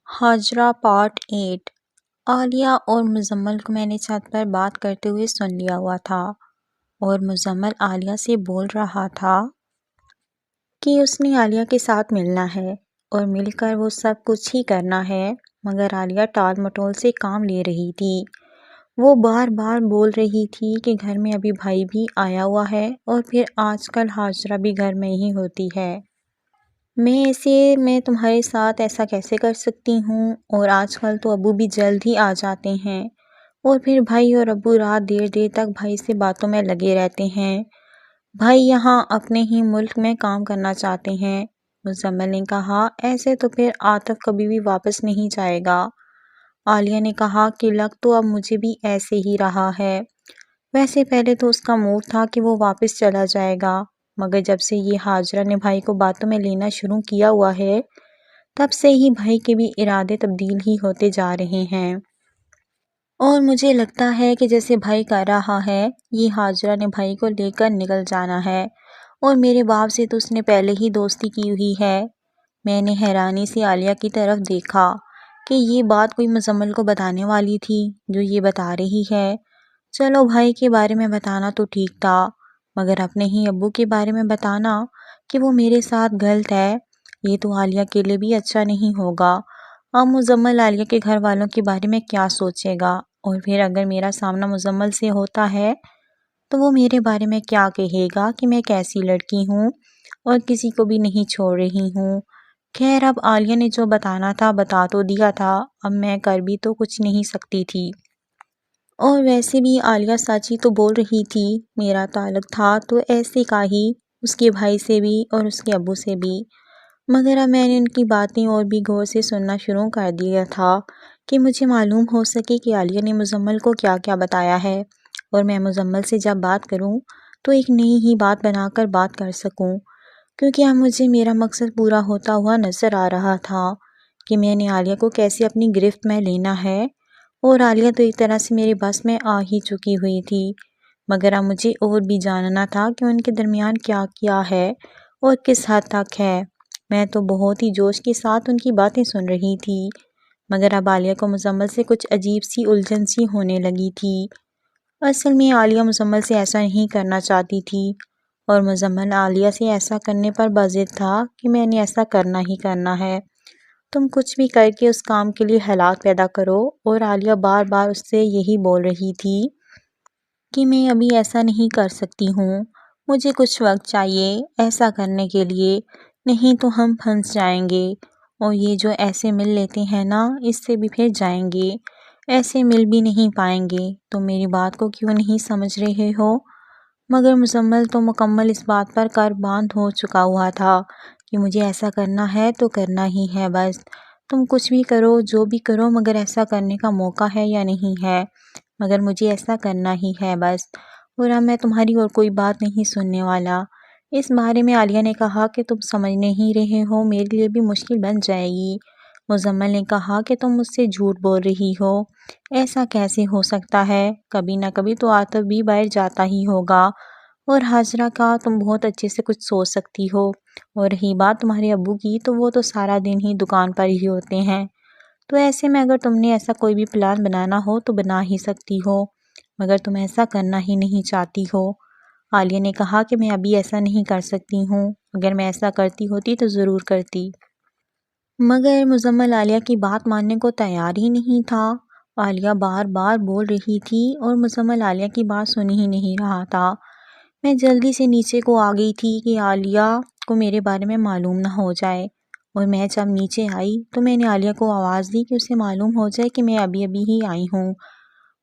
Hajra part 8۔ عالیہ اور مزمل کو میں نے چھت پر بات کرتے ہوئے سن لیا ہوا تھا اور مزمل عالیہ سے بول رہا تھا کہ اس نے عالیہ کے ساتھ ملنا ہے اور مل کر وہ سب کچھ ہی کرنا ہے، مگر عالیہ ٹال مٹول سے کام لے رہی تھی۔ وہ بار بار بول رہی تھی کہ گھر میں ابھی بھائی بھی آیا ہوا ہے اور پھر آج کل ہاجرہ بھی گھر میں ہی ہوتی ہے۔ میں تمہارے ساتھ ایسا کیسے کر سکتی ہوں، اور آج کل تو ابو بھی جلد ہی آ جاتے ہیں اور پھر بھائی اور ابو رات دیر دیر تک بھائی سے باتوں میں لگے رہتے ہیں۔ بھائی یہاں اپنے ہی ملک میں کام کرنا چاہتے ہیں۔ مزمل نے کہا، ایسے تو پھر عاطف کبھی بھی واپس نہیں جائے گا۔ عالیہ نے کہا کہ لگ تو اب مجھے بھی ایسے ہی رہا ہے۔ ویسے پہلے تو اس کا موڈ تھا کہ وہ واپس چلا جائے گا، مگر جب سے یہ ہاجرہ نے بھائی کو باتوں میں لینا شروع کیا ہوا ہے تب سے ہی بھائی کے بھی ارادے تبدیل ہی ہوتے جا رہے ہیں، اور مجھے لگتا ہے کہ جیسے بھائی کر رہا ہے یہ ہاجرہ نے بھائی کو لے کر نکل جانا ہے، اور میرے باپ سے تو اس نے پہلے ہی دوستی کی ہوئی ہے۔ میں نے حیرانی سے عالیہ کی طرف دیکھا کہ یہ بات کوئی مزمل کو بتانے والی تھی جو یہ بتا رہی ہے۔ چلو بھائی کے بارے میں بتانا تو ٹھیک تھا، مگر اپنے ہی ابو کے بارے میں بتانا کہ وہ میرے ساتھ غلط ہے، یہ تو عالیہ کے لیے بھی اچھا نہیں ہوگا۔ اب مزمل عالیہ کے گھر والوں کے بارے میں کیا سوچے گا، اور پھر اگر میرا سامنا مزمل سے ہوتا ہے تو وہ میرے بارے میں کیا کہے گا کہ میں کیسی لڑکی ہوں اور کسی کو بھی نہیں چھوڑ رہی ہوں۔ خیر، اب عالیہ نے جو بتانا تھا بتا تو دیا تھا، اب میں کر بھی تو کچھ نہیں سکتی تھی۔ اور ویسے بھی عالیہ سچ ہی تو بول رہی تھی، میرا تعلق تھا تو ایسے کا ہی، اس کے بھائی سے بھی اور اس کے ابو سے بھی، مگر اب میں نے ان کی باتیں اور بھی غور سے سننا شروع کر دیا تھا کہ مجھے معلوم ہو سکے کہ عالیہ نے مزمل کو کیا کیا بتایا ہے، اور میں مزمل سے جب بات کروں تو ایک نئی ہی بات بنا کر بات کر سکوں، کیونکہ اب مجھے میرا مقصد پورا ہوتا ہوا نظر آ رہا تھا کہ میں نے عالیہ کو کیسے اپنی گرفت میں لینا ہے، اور عالیہ تو ایک طرح سے میرے بس میں آ ہی چکی ہوئی تھی، مگر اب مجھے اور بھی جاننا تھا کہ ان کے درمیان کیا کیا ہے اور کس حد تک ہے۔ میں تو بہت ہی جوش کے ساتھ ان کی باتیں سن رہی تھی، مگر اب عالیہ کو مزمل سے کچھ عجیب سی الجھن سی ہونے لگی تھی۔ اصل میں عالیہ مزمل سے ایسا نہیں کرنا چاہتی تھی، اور مزمل عالیہ سے ایسا کرنے پر باضد تھا کہ میں نے ایسا کرنا ہی کرنا ہے، تم کچھ بھی کر کے اس کام کے لیے حالات پیدا کرو، اور عالیہ بار بار اس سے یہی بول رہی تھی کہ میں ابھی ایسا نہیں کر سکتی ہوں، مجھے کچھ وقت چاہیے ایسا کرنے کے لیے، نہیں تو ہم پھنس جائیں گے، اور یہ جو ایسے مل لیتے ہیں نا اس سے بھی پھر جائیں گے، ایسے مل بھی نہیں پائیں گے، تم میری بات کو کیوں نہیں سمجھ رہے ہو؟ مگر مزمل تو مکمل اس بات پر قربان ہو چکا ہوا تھا کہ مجھے ایسا کرنا ہے تو کرنا ہی ہے، بس تم کچھ بھی کرو جو بھی کرو، مگر ایسا کرنے کا موقع ہے یا نہیں ہے، مگر مجھے ایسا کرنا ہی ہے بس، اور اب میں تمہاری اور کوئی بات نہیں سننے والا۔ اس بارے میں عالیہ نے کہا کہ تم سمجھ نہیں رہے ہو، میرے لیے بھی مشکل بن جائے گی۔ مزمل نے کہا کہ تم مجھ سے جھوٹ بول رہی ہو، ایسا کیسے ہو سکتا ہے، کبھی نہ کبھی تو عاطف بھی باہر جاتا ہی ہوگا، اور ہاجرہ کا تم بہت اچھے سے کچھ سوچ سکتی ہو، اور رہی بات تمہارے ابو کی تو وہ تو سارا دن ہی دکان پر ہی ہوتے ہیں، تو ایسے میں اگر تم نے ایسا کوئی بھی پلان بنانا ہو تو بنا ہی سکتی ہو، مگر تم ایسا کرنا ہی نہیں چاہتی ہو۔ عالیہ نے کہا کہ میں ابھی ایسا نہیں کر سکتی ہوں، اگر میں ایسا کرتی ہوتی تو ضرور کرتی، مگر مزمل عالیہ کی بات ماننے کو تیار ہی نہیں تھا۔ عالیہ بار بار بول رہی تھی اور مزمل عالیہ کی بات سن ہی نہیں رہا تھا۔ میں جلدی سے نیچے کو آ گئی تھی کہ عالیہ کو میرے بارے میں معلوم نہ ہو جائے، اور میں جب نیچے آئی تو میں نے عالیہ کو آواز دی کہ اسے معلوم ہو جائے کہ میں ابھی ابھی ہی آئی ہوں،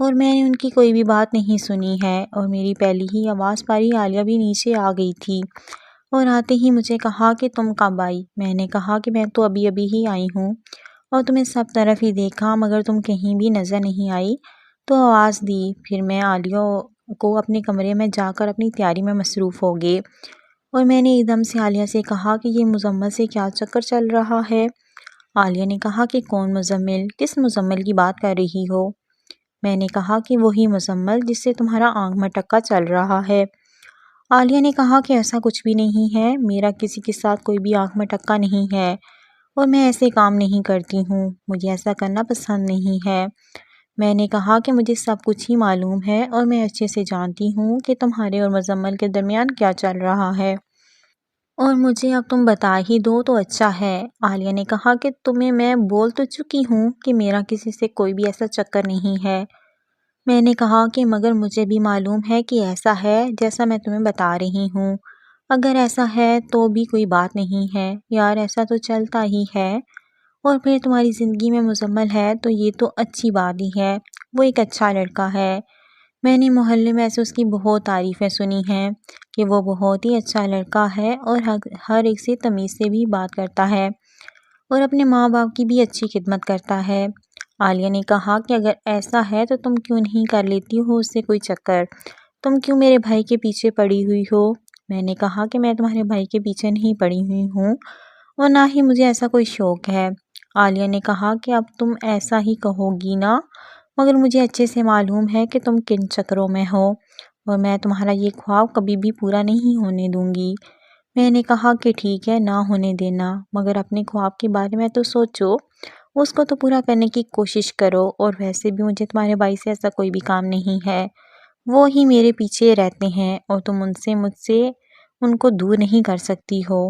اور میں نے ان کی کوئی بھی بات نہیں سنی ہے، اور میری پہلی ہی آواز پر ہی عالیہ بھی نیچے آ گئی تھی، اور آتے ہی مجھے کہا کہ تم کب آئی؟ میں نے کہا کہ میں تو ابھی ابھی ہی آئی ہوں، اور تمہیں سب طرف ہی دیکھا مگر تم کہیں بھی نظر نہیں آئی، تو آواز دی۔ پھر میں عالیہ کو اپنے کمرے میں جا کر اپنی تیاری میں مصروف ہو گئے، اور میں نے ایک دم سے عالیہ سے کہا کہ یہ مزمل سے کیا چکر چل رہا ہے؟ عالیہ نے کہا کہ کون مزمل؟ کس مزمل کی بات کر رہی ہو؟ میں نے کہا کہ وہی مزمل جس سے تمہارا آنکھ میں ٹکا چل رہا ہے۔ عالیہ نے کہا کہ ایسا کچھ بھی نہیں ہے، میرا کسی کے ساتھ کوئی بھی آنکھ میں ٹکا نہیں ہے، اور میں ایسے کام نہیں کرتی ہوں، مجھے ایسا کرنا پسند نہیں ہے۔ میں نے کہا کہ مجھے سب کچھ ہی معلوم ہے اور میں اچھے سے جانتی ہوں کہ تمہارے اور مزمل کے درمیان کیا چل رہا ہے، اور مجھے اب تم بتا ہی دو تو اچھا ہے۔ عالیہ نے کہا کہ تمہیں میں بول تو چکی ہوں کہ میرا کسی سے کوئی بھی ایسا چکر نہیں ہے۔ میں نے کہا کہ مگر مجھے بھی معلوم ہے کہ ایسا ہے جیسا میں تمہیں بتا رہی ہوں۔ اگر ایسا ہے تو بھی کوئی بات نہیں ہے یار، ایسا تو چلتا ہی ہے، اور پھر تمہاری زندگی میں مزمل ہے تو یہ تو اچھی بات ہی ہے، وہ ایک اچھا لڑکا ہے۔ میں نے محلے میں ایسے اس کی بہت تعریفیں سنی ہیں کہ وہ بہت ہی اچھا لڑکا ہے اور ہر ایک سے تمیز سے بھی بات کرتا ہے اور اپنے ماں باپ کی بھی اچھی خدمت کرتا ہے۔ عالیہ نے کہا کہ اگر ایسا ہے تو تم کیوں نہیں کر لیتی ہو اس سے کوئی چکر؟ تم کیوں میرے بھائی کے پیچھے پڑی ہوئی ہو؟ میں نے کہا کہ میں تمہارے بھائی کے پیچھے نہیں پڑی ہوئی ہوں اور نہ ہی مجھے ایسا کوئی شوق ہے۔ عالیہ نے کہا کہ اب تم ایسا ہی کہو گی نا، مگر مجھے اچھے سے معلوم ہے کہ تم کن چکروں میں ہو اور میں تمہارا یہ خواب کبھی بھی پورا نہیں ہونے دوں گی۔ میں نے کہا کہ ٹھیک ہے، نہ ہونے دینا، مگر اپنے خواب کے بارے میں تو سوچو، اس کو تو پورا کرنے کی کوشش کرو، اور ویسے بھی مجھے تمہارے بھائی سے ایسا کوئی بھی کام نہیں ہے، وہ ہی میرے پیچھے رہتے ہیں اور تم مجھ سے ان کو دور نہیں کر سکتی ہو۔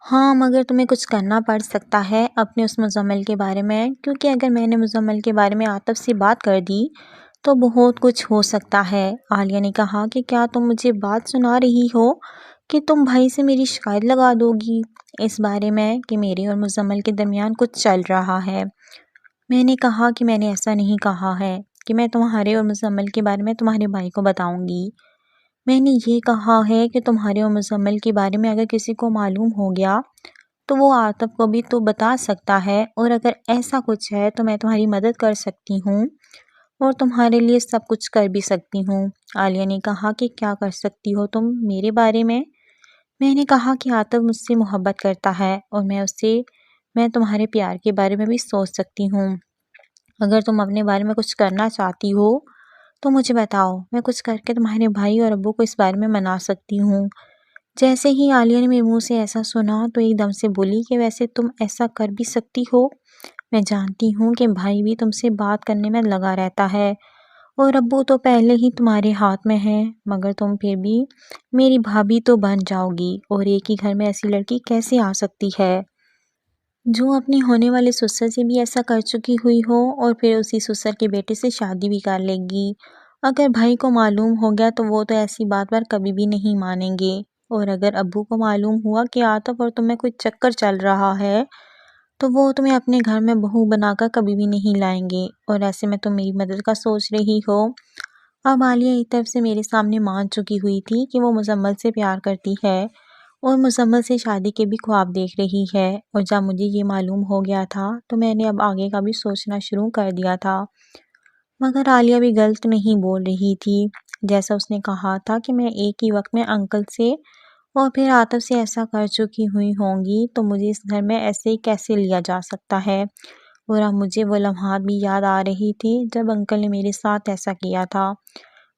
ہاں، مگر تمہیں کچھ کرنا پڑ سکتا ہے اپنے اس مزمل کے بارے میں، کیونکہ اگر میں نے مزمل کے بارے میں عاطف سے بات کر دی تو بہت کچھ ہو سکتا ہے۔ عالیہ نے کہا کہ کیا تم مجھے بات سنا رہی ہو کہ تم بھائی سے میری شکایت لگا دو گی اس بارے میں کہ میرے اور مزمل کے درمیان کچھ چل رہا ہے؟ میں نے کہا کہ میں نے ایسا نہیں کہا ہے کہ میں تمہارے اور مزمل کے بارے میں تمہارے بھائی کو بتاؤں گی۔ میں نے یہ کہا ہے کہ تمہارے اور مزمل کے بارے میں اگر کسی کو معلوم ہو گیا تو وہ عاطف کو بھی تو بتا سکتا ہے، اور اگر ایسا کچھ ہے تو میں تمہاری مدد کر سکتی ہوں اور تمہارے لیے سب کچھ کر بھی سکتی ہوں۔ عالیہ نے کہا کہ کیا کر سکتی ہو تم میرے بارے میں؟ میں نے کہا کہ عاطف مجھ سے محبت کرتا ہے اور میں تمہارے پیار کے بارے میں بھی سوچ سکتی ہوں۔ اگر تم اپنے بارے میں کچھ کرنا چاہتی ہو تو مجھے بتاؤ، میں کچھ کر کے تمہارے بھائی اور ابو کو اس بارے میں منا سکتی ہوں۔ جیسے ہی عالیہ نے میرے منہ سے ایسا سنا تو ایک دم سے بولی کہ ویسے تم ایسا کر بھی سکتی ہو، میں جانتی ہوں کہ بھائی بھی تم سے بات کرنے میں لگا رہتا ہے اور ابو تو پہلے ہی تمہارے ہاتھ میں ہیں، مگر تم پھر بھی میری بھابھی تو بن جاؤ گی، اور ایک ہی گھر میں ایسی لڑکی کیسے آ سکتی ہے جو اپنی ہونے والے سسر سے بھی ایسا کر چکی ہوئی ہو اور پھر اسی سسر کے بیٹے سے شادی بھی کر لے گی؟ اگر بھائی کو معلوم ہو گیا تو وہ تو ایسی بات پر کبھی بھی نہیں مانیں گے، اور اگر ابو کو معلوم ہوا کہ عاطف اور تمہیں کوئی چکر چل رہا ہے تو وہ تمہیں اپنے گھر میں بہو بنا کر کبھی بھی نہیں لائیں گے، اور ایسے میں تم میری مدد کا سوچ رہی ہو۔ اب عالیہ ایک طرف سے میرے سامنے مان چکی ہوئی تھی کہ وہ مزمل سے پیار کرتی ہے اور مزمل سے شادی کے بھی خواب دیکھ رہی ہے، اور جب مجھے یہ معلوم ہو گیا تھا تو میں نے اب آگے کا بھی سوچنا شروع کر دیا تھا۔ مگر عالیہ بھی غلط نہیں بول رہی تھی، جیسا اس نے کہا تھا کہ میں ایک ہی وقت میں انکل سے اور پھر عاطف سے ایسا کر چکی ہوئی ہوں گی تو مجھے اس گھر میں ایسے ہی کیسے لیا جا سکتا ہے؟ اور اب مجھے وہ لمحات بھی یاد آ رہی تھی جب انکل نے میرے ساتھ ایسا کیا تھا۔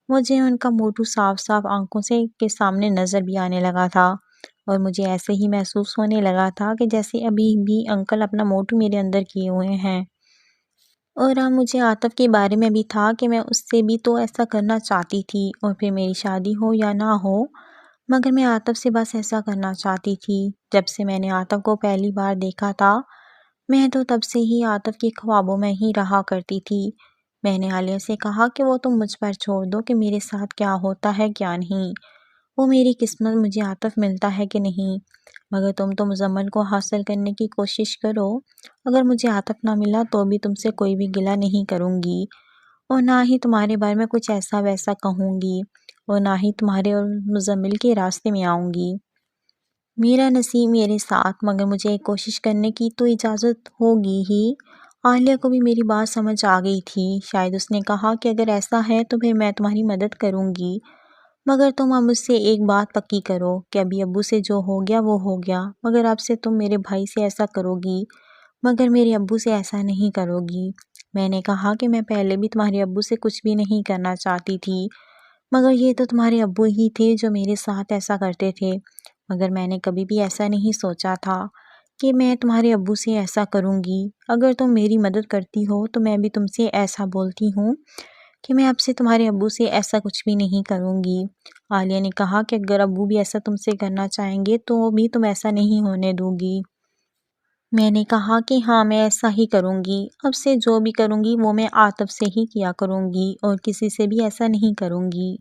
مجھے ان کا موٹو صاف صاف آنکھوں سے کے سامنے نظر بھی آنے لگا تھا، اور مجھے ایسے ہی محسوس ہونے لگا تھا کہ جیسے ابھی بھی انکل اپنا موٹو میرے اندر کیے ہوئے ہیں، اور اب مجھے عاطف کے بارے میں بھی تھا کہ میں اس سے بھی تو ایسا کرنا چاہتی تھی، اور پھر میری شادی ہو یا نہ ہو، مگر میں عاطف سے بس ایسا کرنا چاہتی تھی۔ جب سے میں نے عاطف کو پہلی بار دیکھا تھا میں تو تب سے ہی عاطف کے خوابوں میں ہی رہا کرتی تھی۔ میں نے عالیہ سے کہا کہ وہ تم مجھ پر چھوڑ دو کہ میرے ساتھ کیا ہوتا ہے کیا نہیں، وہ میری قسمت مجھے عاطف ملتا ہے کہ نہیں، مگر تم تو مزمل کو حاصل کرنے کی کوشش کرو۔ اگر مجھے عاطف نہ ملا تو بھی تم سے کوئی بھی گلہ نہیں کروں گی، اور نہ ہی تمہارے بارے میں کچھ ایسا ویسا کہوں گی، اور نہ ہی تمہارے اور مزمل کے راستے میں آؤں گی۔ میرا نصیب میرے ساتھ، مگر مجھے ایک کوشش کرنے کی تو اجازت ہوگی ہی۔ عالیہ کو بھی میری بات سمجھ آ گئی تھی، شاید اس نے کہا کہ اگر ایسا ہے تو پھر میں تمہاری مدد کروں گی، مگر تم اب مجھ سے ایک بات پکی کرو کہ ابھی ابو سے جو ہو گیا وہ ہو گیا، مگر اب سے تم میرے بھائی سے ایسا کرو گی، مگر میرے ابو سے ایسا نہیں کرو گی۔ میں نے کہا کہ میں پہلے بھی تمہارے ابو سے کچھ بھی نہیں کرنا چاہتی تھی، مگر یہ تو تمہارے ابو ہی تھے جو میرے ساتھ ایسا کرتے تھے، مگر میں نے کبھی بھی ایسا نہیں سوچا تھا کہ میں تمہارے ابو سے ایسا کروں گی، اگر تم میری مدد کرتی ہو تو میں بھی تم سے ایسا بولتی ہوں کہ میں اب سے تمہارے ابو سے ایسا کچھ بھی نہیں کروں گی۔ عالیہ نے کہا کہ اگر ابو بھی ایسا تم سے کرنا چاہیں گے تو بھی تم ایسا نہیں ہونے دو گی۔ میں نے کہا کہ ہاں میں ایسا ہی کروں گی، اب سے جو بھی کروں گی وہ میں عاطف سے ہی کیا کروں گی اور کسی سے بھی ایسا نہیں کروں گی۔